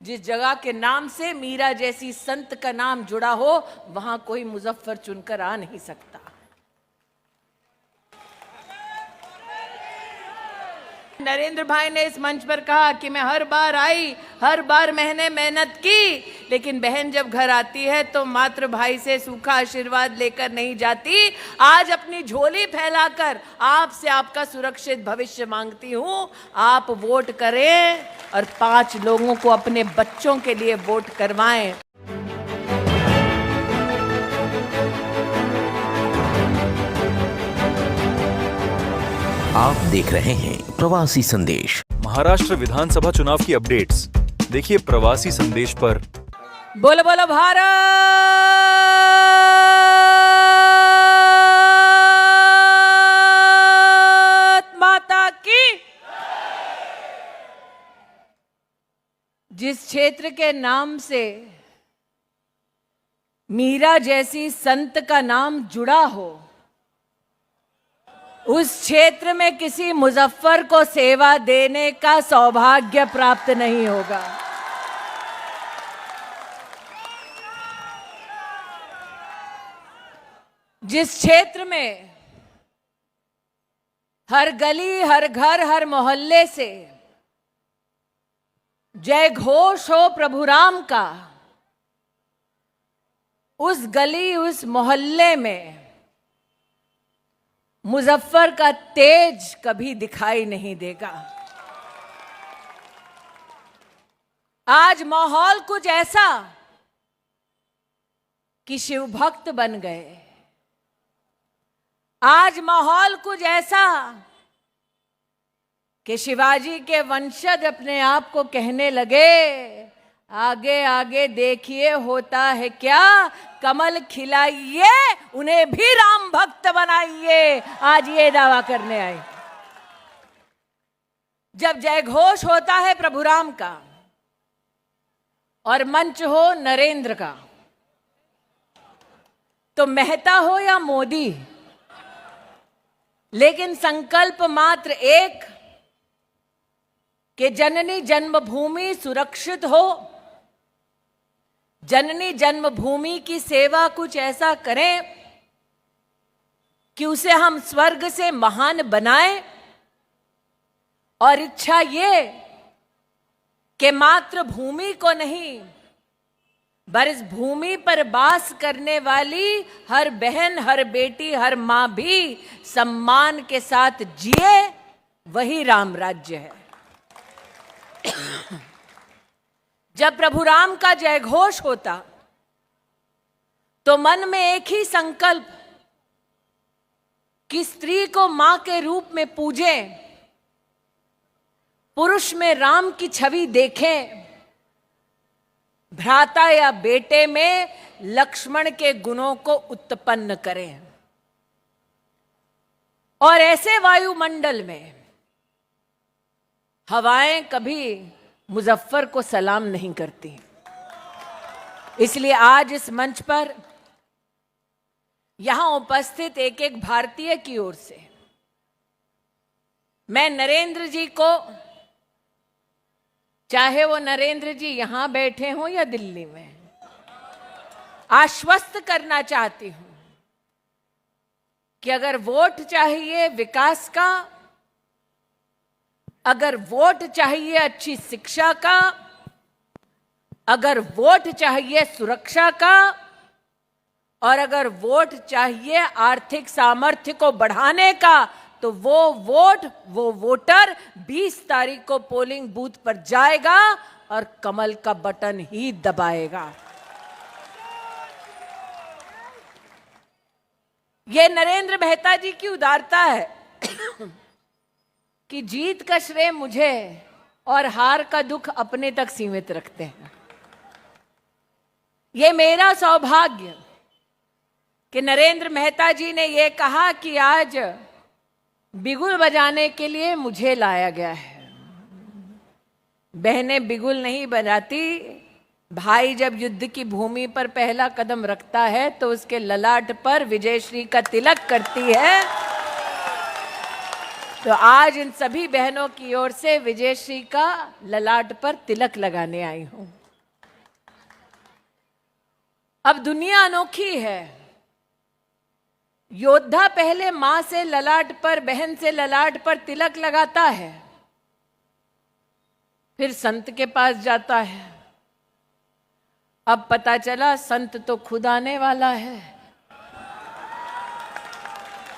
जिस जगह के नाम से मीरा जैसी संत का नाम जुड़ा हो, वहां कोई मुजफ्फर चुनकर आ नहीं सकता। नरेंद्र भाई ने इस मंच पर कहा कि मैं हर बार आई, हर बार मैंने मेहनत की, लेकिन बहन जब घर आती है तो मात्र भाई से सूखा आशीर्वाद लेकर नहीं जाती। आज अपनी झोली फैलाकर आपसे आपका सुरक्षित भविष्य मांगती हूं। आप वोट करें और 5 लोगों को अपने बच्चों के लिए वोट करवाएं। आप देख रहे हैं प्रवासी संदेश। महाराष्ट्र विधानसभा चुनाव की अपडेट्स देखिए प्रवासी संदेश पर। बोलो बोलो भारत माता की। जिस क्षेत्र के नाम से मीरा जैसी संत का नाम जुड़ा हो, उस क्षेत्र में किसी मुजफ्फर को सेवा देने का सौभाग्य प्राप्त नहीं होगा। जिस क्षेत्र में हर गली, हर घर, हर मोहल्ले से जय घोष हो प्रभु राम का, उस गली, उस मोहल्ले में मुजफ्फर का तेज कभी दिखाई नहीं देगा। आज माहौल कुछ ऐसा कि शिव भक्त बन गए। आज माहौल कुछ ऐसा कि शिवाजी के वंशज अपने आप को कहने लगे, आगे आगे देखिए होता है क्या, कमल खिलाइए उन्हें भी राम भक्त बनाइए। आज ये दावा करने आए। जब जय घोष होता है प्रभु राम का और मंच हो नरेंद्र का, तो मेहता हो या मोदी, लेकिन संकल्प मात्र एक कि जननी जन्मभूमि सुरक्षित हो, जननी जन्मभूमि की सेवा कुछ ऐसा करें कि उसे हम स्वर्ग से महान बनाएं। और इच्छा ये कि मात्र भूमि को नहीं, पर इस भूमि पर वास करने वाली हर बहन, हर बेटी, हर मां भी सम्मान के साथ जिए, वही राम राज्य है। जब प्रभु राम का जय घोष होता तो मन में एक ही संकल्प कि स्त्री को मां के रूप में पूजें, पुरुष में राम की छवि देखें, भ्राता या बेटे में लक्ष्मण के गुणों को उत्पन्न करें। और ऐसे वायुमंडल में हवाएं कभी मुजफ्फर को सलाम नहीं करती। इसलिए आज इस मंच पर यहां उपस्थित एक एक भारतीय की ओर से मैं नरेंद्र जी को, चाहे वो नरेंद्र जी यहां बैठे हों या दिल्ली में, आश्वस्त करना चाहती हूं कि अगर वोट चाहिए विकास का, अगर वोट चाहिए अच्छी शिक्षा का, अगर वोट चाहिए सुरक्षा का, और अगर वोट चाहिए आर्थिक सामर्थ्य को बढ़ाने का, तो वो वोट, वो वोटर 20 तारीख को पोलिंग बूथ पर जाएगा और कमल का बटन ही दबाएगा। ये नरेंद्र मेहता जी की उदारता है कि जीत का श्रेय मुझे और हार का दुख अपने तक सीमित रखते हैं। ये मेरा सौभाग्य कि नरेंद्र मेहता जी ने ये कहा कि आज बिगुल बजाने के लिए मुझे लाया गया है। बहनें बिगुल नहीं बजाती। भाई जब युद्ध की भूमि पर पहला कदम रखता है तो उसके ललाट पर विजयश्री का तिलक करती है। तो आज इन सभी बहनों की ओर से विजयश्री का ललाट पर तिलक लगाने आई हूं। अब दुनिया अनोखी है। योद्धा पहले मां से ललाट पर, बहन से ललाट पर तिलक लगाता है, फिर संत के पास जाता है। अब पता चला संत तो खुद आने वाला है,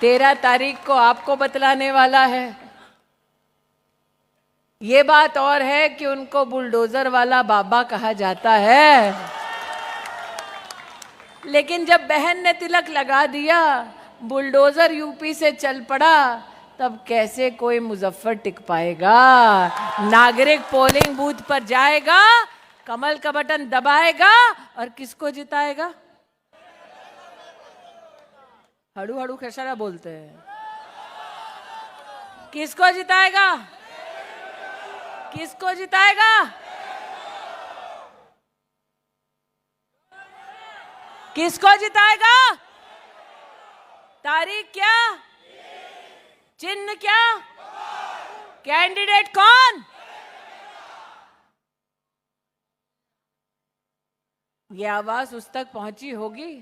13 तारीख को आपको बतलाने वाला है। ये बात और है कि उनको बुलडोजर वाला बाबा कहा जाता है, लेकिन जब बहन ने तिलक लगा दिया, बुलडोजर यूपी से चल पड़ा, तब कैसे कोई मुजफ्फर टिक पाएगा। नागरिक पोलिंग बूथ पर जाएगा, कमल का बटन दबाएगा और किसको जिताएगा? हड़ू हड़ू खसारा बोलते हैं। किसको जिताएगा? किसको जिताएगा? किसको जिताएगा? तारीख क्या? चिन्ह क्या? कैंडिडेट कौन? ये आवाज उस तक पहुंची होगी।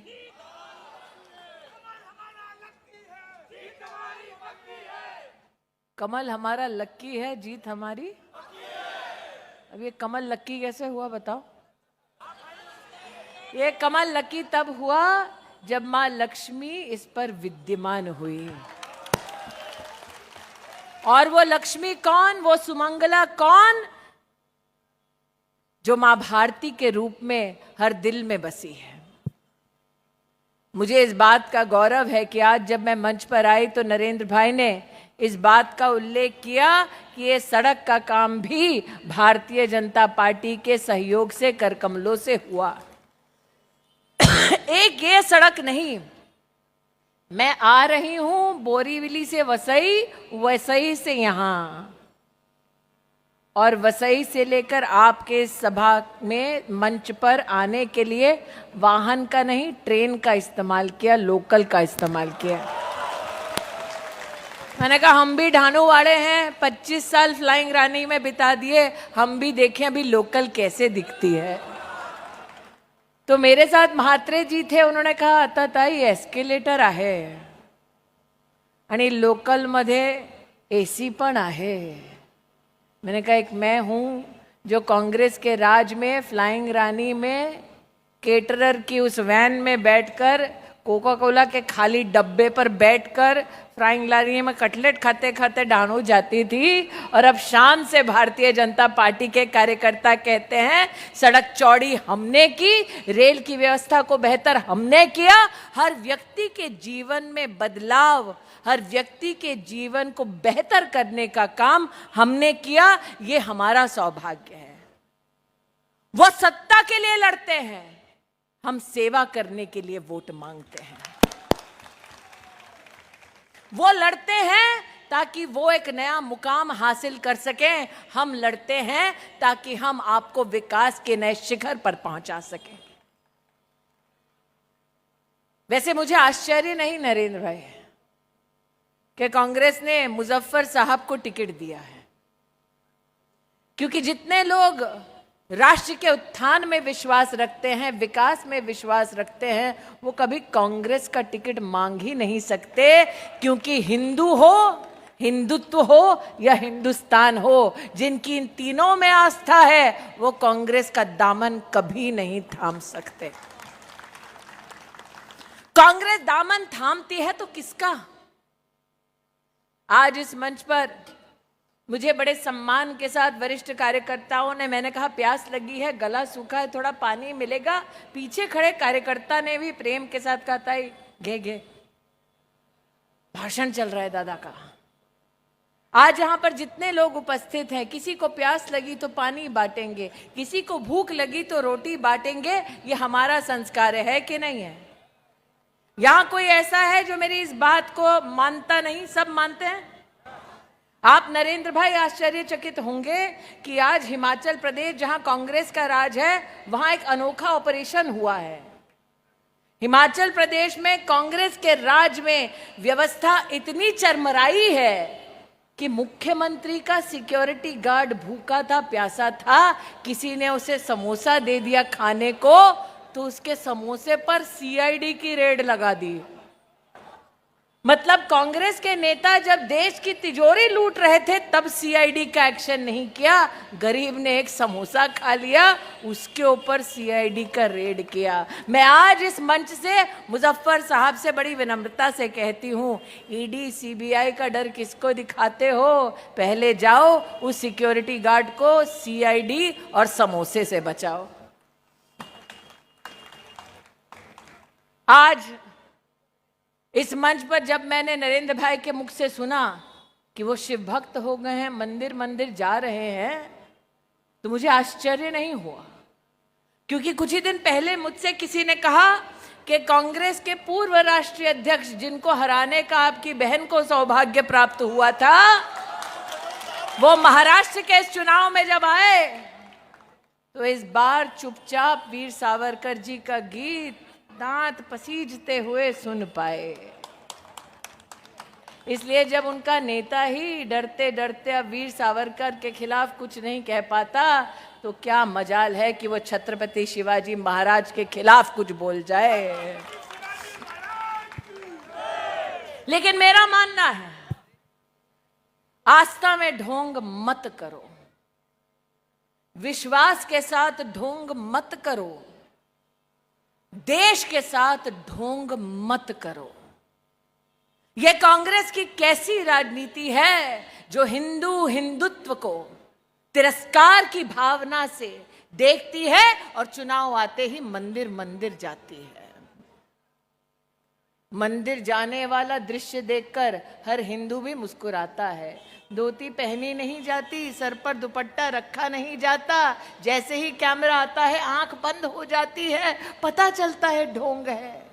कमल हमारा लक्की है, जीत हमारी। अब ये कमल लक्की कैसे हुआ बताओ? ये कमल लक्की तब हुआ जब मां लक्ष्मी इस पर विद्यमान हुई। और वो लक्ष्मी कौन? वो सुमंगला कौन? जो मां भारती के रूप में हर दिल में बसी है। मुझे इस बात का गौरव है कि आज जब मैं मंच पर आई तो नरेंद्र भाई ने इस बात का उल्लेख किया कि ये सड़क का काम भी भारतीय जनता पार्टी के सहयोग से, कर कमलों से हुआ। एक ये सड़क नहीं, मैं आ रही हूं बोरीवली से वसई, वसई से यहां, और वसई से लेकर आपके सभा में मंच पर आने के लिए वाहन का नहीं, ट्रेन का इस्तेमाल किया, लोकल का इस्तेमाल किया। मैंने कहा हम भी ढानू वाले हैं, 25 साल फ्लाइंग रानी में बिता दिए, हम भी देखें अभी लोकल कैसे दिखती है। तो मेरे साथ म्हात्रे जी थे, उन्होंने कहा आता ताई एस्केलेटर आहे आणि लोकल मध्ये एसी पण आहे। मैंने कहा एक मैं हूं जो कांग्रेस के राज में फ्लाइंग रानी में केटरर की उस वैन में बैठकर, कोका कोला के खाली डब्बे पर बैठकर फ्लाइंग रानी में कटलेट खाते खाते ढानू जाती थी, और अब शान से भारतीय जनता पार्टी के कार्यकर्ता कहते हैं सड़क चौड़ी हमने की, रेल की व्यवस्था को बेहतर हमने किया, हर व्यक्ति के जीवन में बदलाव, हर व्यक्ति के जीवन को बेहतर करने का काम हमने किया। ये हमारा सौभाग्य है। वो सत्ता के लिए लड़ते हैं, हम सेवा करने के लिए वोट मांगते हैं। वो लड़ते हैं ताकि वो एक नया मुकाम हासिल कर सकें, हम लड़ते हैं ताकि हम आपको विकास के नए शिखर पर पहुंचा सकें। वैसे मुझे आश्चर्य नहीं नरेंद्र भाई कि कांग्रेस ने मुजफ्फर साहब को टिकट दिया है, क्योंकि जितने लोग राष्ट्र के उत्थान में विश्वास रखते हैं, विकास में विश्वास रखते हैं, वो कभी कांग्रेस का टिकट मांग ही नहीं सकते, क्योंकि हिंदू हो, हिंदुत्व हो या हिंदुस्तान हो, जिनकी इन तीनों में आस्था है वो कांग्रेस का दामन कभी नहीं थाम सकते। कांग्रेस दामन थामती है तो किसका? आज इस मंच पर मुझे बड़े सम्मान के साथ वरिष्ठ कार्यकर्ताओं ने, मैंने कहा प्यास लगी है, गला सूखा है, थोड़ा पानी मिलेगा। पीछे खड़े कार्यकर्ता ने भी प्रेम के साथ कहा ताई घे घे, भाषण चल रहा है दादा का। आज यहां पर जितने लोग उपस्थित हैं, किसी को प्यास लगी तो पानी बांटेंगे, किसी को भूख लगी तो रोटी बांटेंगे। ये हमारा संस्कार है कि नहीं है? यहां कोई ऐसा है जो मेरी इस बात को मानता नहीं? सब मानते हैं। आप नरेंद्र भाई आश्चर्यचकित होंगे कि आज हिमाचल प्रदेश जहां कांग्रेस का राज है, वहां एक अनोखा ऑपरेशन हुआ है। हिमाचल प्रदेश में कांग्रेस के राज में व्यवस्था इतनी चरमराई है कि मुख्यमंत्री का सिक्योरिटी गार्ड भूखा था, प्यासा था, किसी ने उसे समोसा दे दिया खाने को तो उसके समोसे पर सीआईडी की रेड लगा दी। मतलब कांग्रेस के नेता जब देश की तिजोरी लूट रहे थे तब सीआईडी का एक्शन नहीं किया, गरीब ने एक समोसा खा लिया उसके ऊपर सीआईडी का रेड किया। मैं आज इस मंच से मुजफ्फर साहब से बड़ी विनम्रता से कहती हूं, ईडी सीबीआई का डर किसको दिखाते हो? पहले जाओ उस सिक्योरिटी गार्ड को सीआईडी और समोसे से बचाओ। आज इस मंच पर जब मैंने नरेंद्र भाई के मुख से सुना कि वो शिव भक्त हो गए हैं, मंदिर मंदिर जा रहे हैं, तो मुझे आश्चर्य नहीं हुआ, क्योंकि कुछ ही दिन पहले मुझसे किसी ने कहा कि कांग्रेस के पूर्व राष्ट्रीय अध्यक्ष जिनको हराने का आपकी बहन को सौभाग्य प्राप्त हुआ था, वो महाराष्ट्र के इस चुनाव में जब आए तो इस बार चुपचाप वीर सावरकर जी का गीत दांत पसीजते हुए सुन पाए। इसलिए जब उनका नेता ही डरते डरते अब वीर सावरकर के खिलाफ कुछ नहीं कह पाता तो क्या मजाल है कि वो छत्रपति शिवाजी महाराज के खिलाफ कुछ बोल जाए। लेकिन मेरा मानना है, आस्था में ढोंग मत करो, विश्वास के साथ ढोंग मत करो, देश के साथ ढोंग मत करो। यह कांग्रेस की कैसी राजनीति है जो हिंदुत्व को तिरस्कार की भावना से देखती है और चुनाव आते ही मंदिर मंदिर जाती है। मंदिर जाने वाला दृश्य देखकर हर हिंदू भी मुस्कुराता है। धोती पहनी नहीं जाती, सर पर दुपट्टा रखा नहीं जाता, जैसे ही कैमरा आता है आंख बंद हो जाती है, पता चलता है ढोंग है।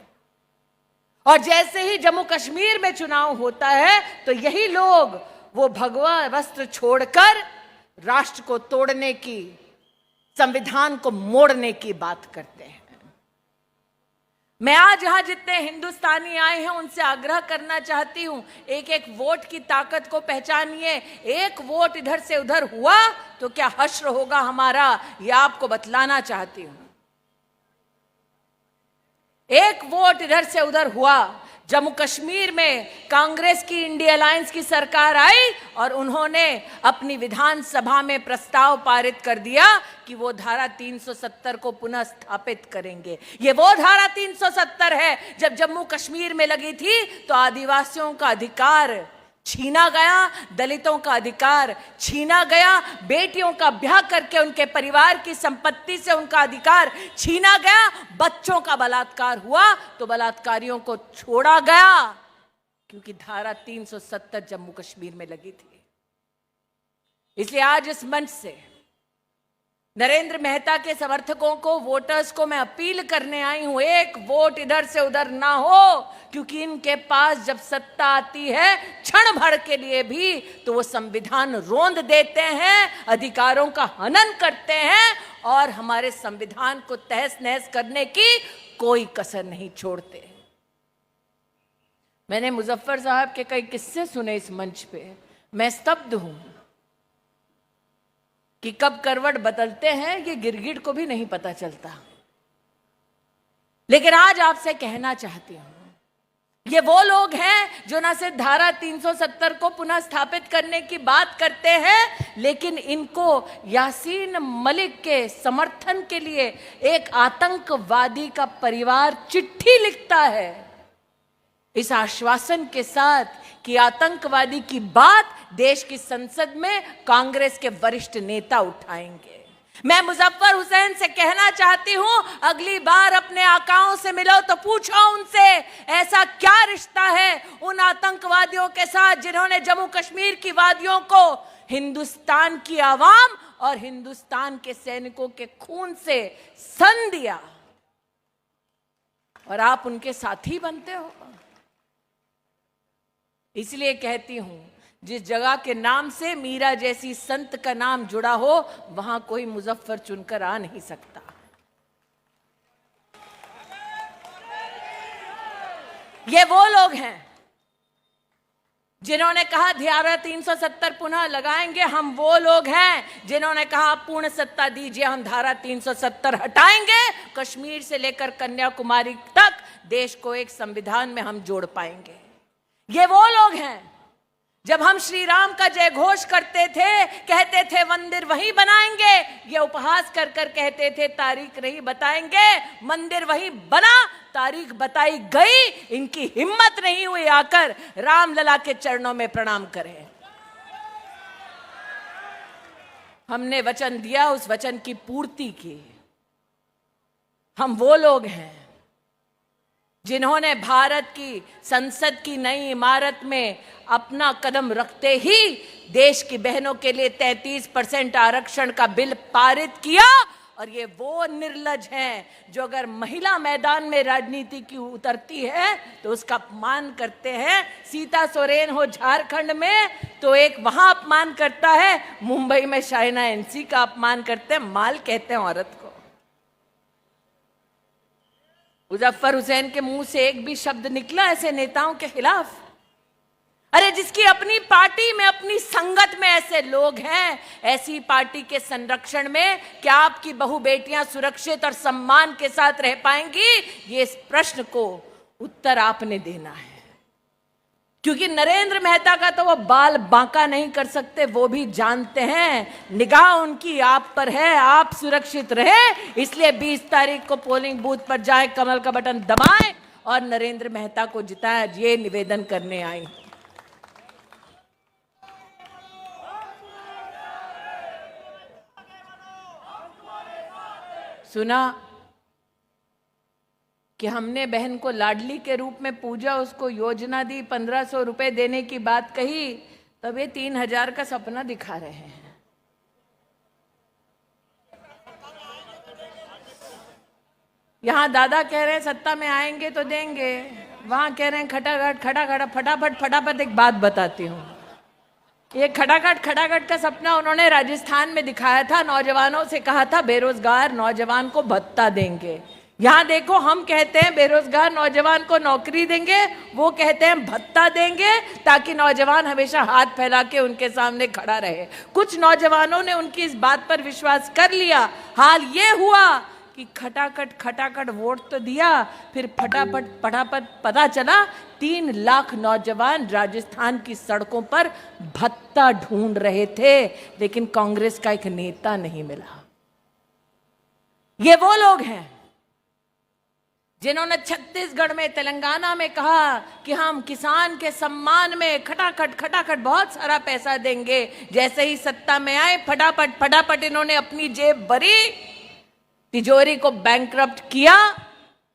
और जैसे ही जम्मू कश्मीर में चुनाव होता है तो यही लोग वो भगवा वस्त्र छोड़कर राष्ट्र को तोड़ने की, संविधान को मोड़ने की बात करते हैं। मैं आज यहां जितने हिंदुस्तानी आए हैं उनसे आग्रह करना चाहती हूं, एक एक वोट की ताकत को पहचानिए। एक वोट इधर से उधर हुआ तो क्या हश्र होगा हमारा, यह आपको बतलाना चाहती हूं। एक वोट इधर से उधर हुआ, जम्मू कश्मीर में कांग्रेस की इंडिया अलायंस की सरकार आई और उन्होंने अपनी विधानसभा में प्रस्ताव पारित कर दिया कि वो धारा 370 को पुनः स्थापित करेंगे। ये वो धारा 370 है जब जम्मू कश्मीर में लगी थी तो आदिवासियों का अधिकार छीना गया, दलितों का अधिकार छीना गया, बेटियों का ब्याह करके उनके परिवार की संपत्ति से उनका अधिकार छीना गया, बच्चों का बलात्कार हुआ तो बलात्कारियों को छोड़ा गया क्योंकि धारा 370 जम्मू कश्मीर में लगी थी। इसलिए आज इस मंच से नरेंद्र मेहता के समर्थकों को, वोटर्स को मैं अपील करने आई हूं, एक वोट इधर से उधर ना हो, क्योंकि इनके पास जब सत्ता आती है क्षण भर के लिए भी तो वो संविधान रोंद देते हैं, अधिकारों का हनन करते हैं और हमारे संविधान को तहस नहस करने की कोई कसर नहीं छोड़ते। मैंने मुजफ्फर साहब के कई किस्से सुने इस मंच पे, मैं स्तब्ध हूं कि कब करवट बदलते हैं ये गिरगिट को भी नहीं पता चलता। लेकिन आज आपसे कहना चाहती हूं, ये वो लोग हैं जो ना सिर्फ धारा 370 को पुनः स्थापित करने की बात करते हैं, लेकिन इनको यासीन मलिक के समर्थन के लिए एक आतंकवादी का परिवार चिट्ठी लिखता है इस आश्वासन के साथ कि आतंकवादी की बात देश की संसद में कांग्रेस के वरिष्ठ नेता उठाएंगे। मैं मुजफ्फर हुसैन से कहना चाहती हूं, अगली बार अपने आकाओं से मिलो तो पूछो उनसे ऐसा क्या रिश्ता है उन आतंकवादियों के साथ जिन्होंने जम्मू कश्मीर की वादियों को हिंदुस्तान की आवाम और हिंदुस्तान के सैनिकों के खून से सन दिया और आप उनके साथी बनते हो। इसलिए कहती हूं, जिस जगह के नाम से मीरा जैसी संत का नाम जुड़ा हो वहां कोई मुजफ्फर चुनकर आ नहीं सकता। ये वो लोग हैं जिन्होंने कहा धारा 370 पुनः लगाएंगे, हम वो लोग हैं जिन्होंने कहा पूर्ण सत्ता दीजिए, हम धारा 370 हटाएंगे, कश्मीर से लेकर कन्याकुमारी तक देश को एक संविधान में हम जोड़ पाएंगे। ये वो लोग हैं। जब हम श्री राम का जय घोष करते थे, कहते थे मंदिर वहीं बनाएंगे, ये उपहास कर कर कहते थे तारीख नहीं बताएंगे, मंदिर वहीं बना, तारीख बताई गई, इनकी हिम्मत नहीं हुई आकर रामलला के चरणों में प्रणाम करें। हमने वचन दिया, उस वचन की पूर्ति की। हम वो लोग हैं जिन्होंने भारत की संसद की नई इमारत में अपना कदम रखते ही देश की बहनों के लिए 33% आरक्षण का बिल पारित किया। और ये वो निर्लज हैं जो अगर महिला मैदान में राजनीति की उतरती है तो उसका अपमान करते हैं। सीता सोरेन हो झारखंड में तो एक वहां अपमान करता है, मुंबई में शाइना एनसी का अपमान करते हैं, माल कहते हैं औरत को। मुजफ्फर हुसैन के मुंह से एक भी शब्द निकला ऐसे नेताओं के खिलाफ? अरे जिसकी अपनी पार्टी में, अपनी संगत में ऐसे लोग हैं, ऐसी पार्टी के संरक्षण में क्या आपकी बहु बेटियां सुरक्षित और सम्मान के साथ रह पाएंगी? ये इस प्रश्न को उत्तर आपने देना है। क्योंकि नरेंद्र मेहता का तो वो बाल बांका नहीं कर सकते, वो भी जानते हैं। निगाह उनकी आप पर है, आप सुरक्षित रहे, इसलिए 20 तारीख को पोलिंग बूथ पर जाएं, कमल का बटन दबाएं और नरेंद्र मेहता को जिताएं। ये निवेदन करने आई। सुना कि हमने बहन को लाडली के रूप में पूजा, उसको योजना दी, 1500 रुपए देने की बात कही, तब ये 3000 का सपना दिखा रहे हैं। यहां दादा कह रहे हैं सत्ता में आएंगे तो देंगे, वहां कह रहे हैं खटाखट खटाखट फटाफट फटाफट। एक बात बताती हूं, ये खटाखट खटाखट का सपना उन्होंने राजस्थान में दिखाया था। नौजवानों से कहा था बेरोजगार नौजवान को भत्ता देंगे। यहां देखो, हम कहते हैं बेरोजगार नौजवान को नौकरी देंगे, वो कहते हैं भत्ता देंगे, ताकि नौजवान हमेशा हाथ फैला के उनके सामने खड़ा रहे। कुछ नौजवानों ने उनकी इस बात पर विश्वास कर लिया। हाल ये हुआ कि खटाखट खटाखट वोट तो दिया, फिर फटाफट फटाफट पता चला 3 लाख नौजवान राजस्थान की सड़कों पर भत्ता ढूंढ रहे थे, लेकिन कांग्रेस का एक नेता नहीं मिला। ये वो लोग हैं जिन्होंने छत्तीसगढ़ में, तेलंगाना में कहा कि हम किसान के सम्मान में खटाखट खटाखट बहुत सारा पैसा देंगे। जैसे ही सत्ता में आए, फटाफट फटाफट इन्होंने अपनी जेब भरी, तिजोरी को बैंकरप्ट किया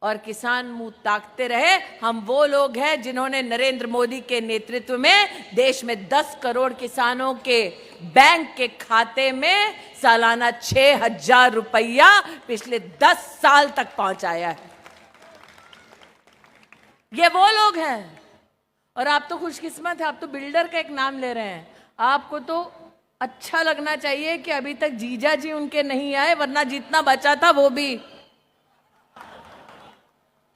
और किसान मुंह ताकते रहे। हम वो लोग हैं जिन्होंने नरेंद्र मोदी के नेतृत्व में देश में 10 करोड़ किसानों के बैंक के खाते में सालाना 6000 रुपया पिछले 10 साल तक पहुंचाया है। ये वो लोग हैं। और आप तो खुशकिस्मत है, आप तो बिल्डर का एक नाम ले रहे हैं। आपको तो अच्छा लगना चाहिए कि अभी तक जीजा जी उनके नहीं आए, वरना जितना बचा था वो भी।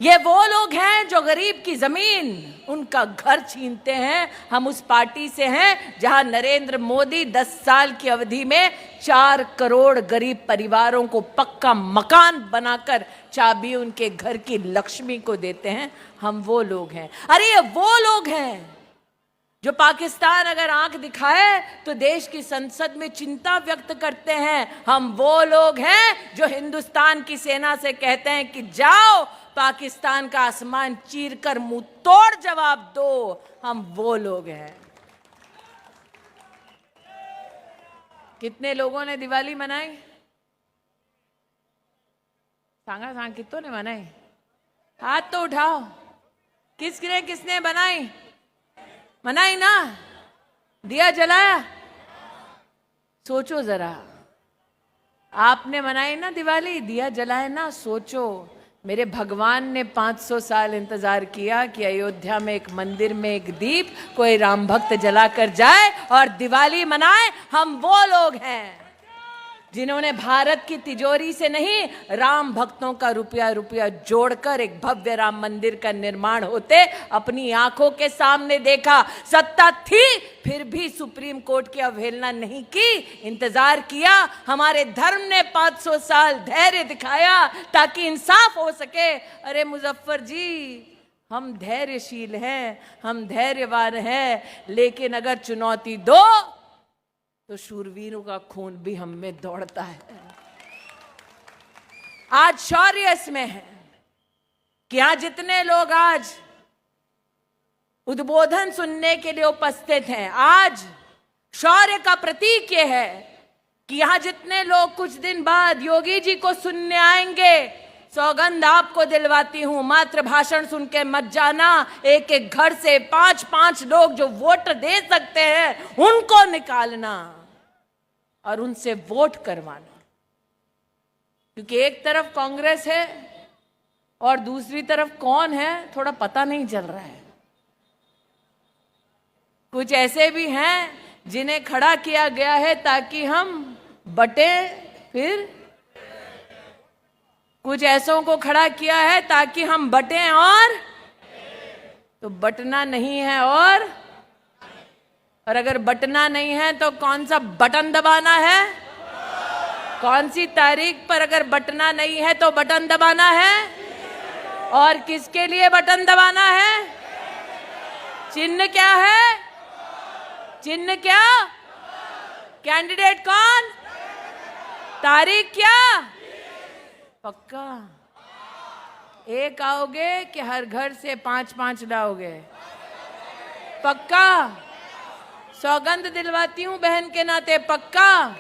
ये वो लोग हैं जो गरीब की जमीन, उनका घर छीनते हैं। हम उस पार्टी से हैं जहां नरेंद्र मोदी 10 साल की अवधि में 4 करोड़ गरीब परिवारों को पक्का मकान बनाकर चाबी उनके घर की लक्ष्मी को देते हैं। हम वो लोग हैं। अरे ये वो लोग हैं जो पाकिस्तान अगर आंख दिखाए तो देश की संसद में चिंता व्यक्त करते हैं। हम वो लोग हैं जो हिंदुस्तान की सेना से कहते हैं कि जाओ पाकिस्तान का आसमान चीरकर मुंह तोड़ जवाब दो। हम वो लोग हैं। कितने लोगों ने दिवाली मनाई? सांगा सांग कितों ने मनाई? हाथ तो उठाओ। किसने बनाई? मनाई ना? दिया जलाया? सोचो जरा, आपने मनाई ना दिवाली, दिया जलाए ना? सोचो, मेरे भगवान ने 500 साल इंतजार किया कि अयोध्या में एक मंदिर में एक दीप कोई राम भक्त जला कर जाए और दिवाली मनाए। हम वो लोग हैं जिन्होंने भारत की तिजोरी से नहीं, राम भक्तों का रुपया रुपया जोड़कर एक भव्य राम मंदिर का निर्माण होते अपनी आंखों के सामने देखा। सत्ता थी फिर भी सुप्रीम कोर्ट की अवहेलना नहीं की, इंतजार किया। हमारे धर्म ने 500 साल धैर्य दिखाया ताकि इंसाफ हो सके। अरे मुजफ्फर जी, हम धैर्यशील हैं, हम धैर्यवान हैं, लेकिन अगर चुनौती दो तो शूरवीरों का खून भी हम में दौड़ता है। आज शौर्य इसमें है कि यहां जितने लोग आज उद्बोधन सुनने के लिए उपस्थित हैं, आज शौर्य का प्रतीक यह है कि यहां जितने लोग कुछ दिन बाद योगी जी को सुनने आएंगे, सौगंध आपको दिलवाती हूं, मात्र भाषण सुन के मत जाना। एक एक घर से 5-5 लोग जो वोट दे सकते हैं उनको निकालना और उनसे वोट करवाना, क्योंकि एक तरफ कांग्रेस है और दूसरी तरफ कौन है थोड़ा पता नहीं चल रहा है। कुछ ऐसे भी हैं जिन्हें खड़ा किया गया है ताकि हम बटे, फिर कुछ ऐसों को खड़ा किया है ताकि हम बटें, और तो बटना नहीं है। और अगर बटना नहीं है तो कौन सा बटन दबाना है? कौन सी तारीख पर अगर बटना नहीं है तो बटन दबाना है? और किसके लिए बटन दबाना है? चिन्ह क्या है? चिन्ह क्या? कैंडिडेट कौन? तारीख क्या? पक्का एक आओगे कि हर घर से 5-5 लाओगे? पक्का? सौगंध दिलवाती हूं बहन के नाते, पक्का?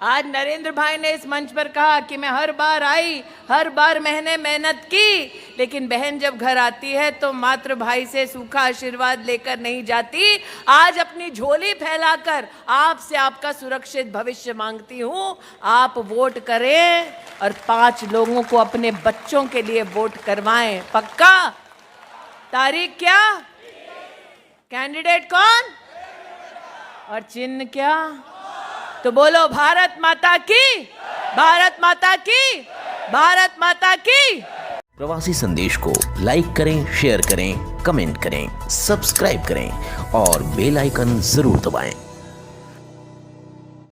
आज नरेंद्र भाई ने इस मंच पर कहा कि मैं हर बार आई, हर बार मैंने मेहनत की, लेकिन बहन जब घर आती है तो मात्र भाई से सूखा आशीर्वाद लेकर नहीं जाती। आज अपनी झोली फैलाकर आपसे आपका सुरक्षित भविष्य मांगती हूं। आप वोट करें और 5 लोगों को अपने बच्चों के लिए वोट करवाएं। पक्का? तारीख क्या? कैंडिडेट कौन? और चिन्ह क्या? तो बोलो भारत माता की, भारत माता की, भारत माता की। प्रवासी संदेश को लाइक करें, शेयर करें, कमेंट करें, सब्सक्राइब करें और बेल आइकन जरूर दबाएं।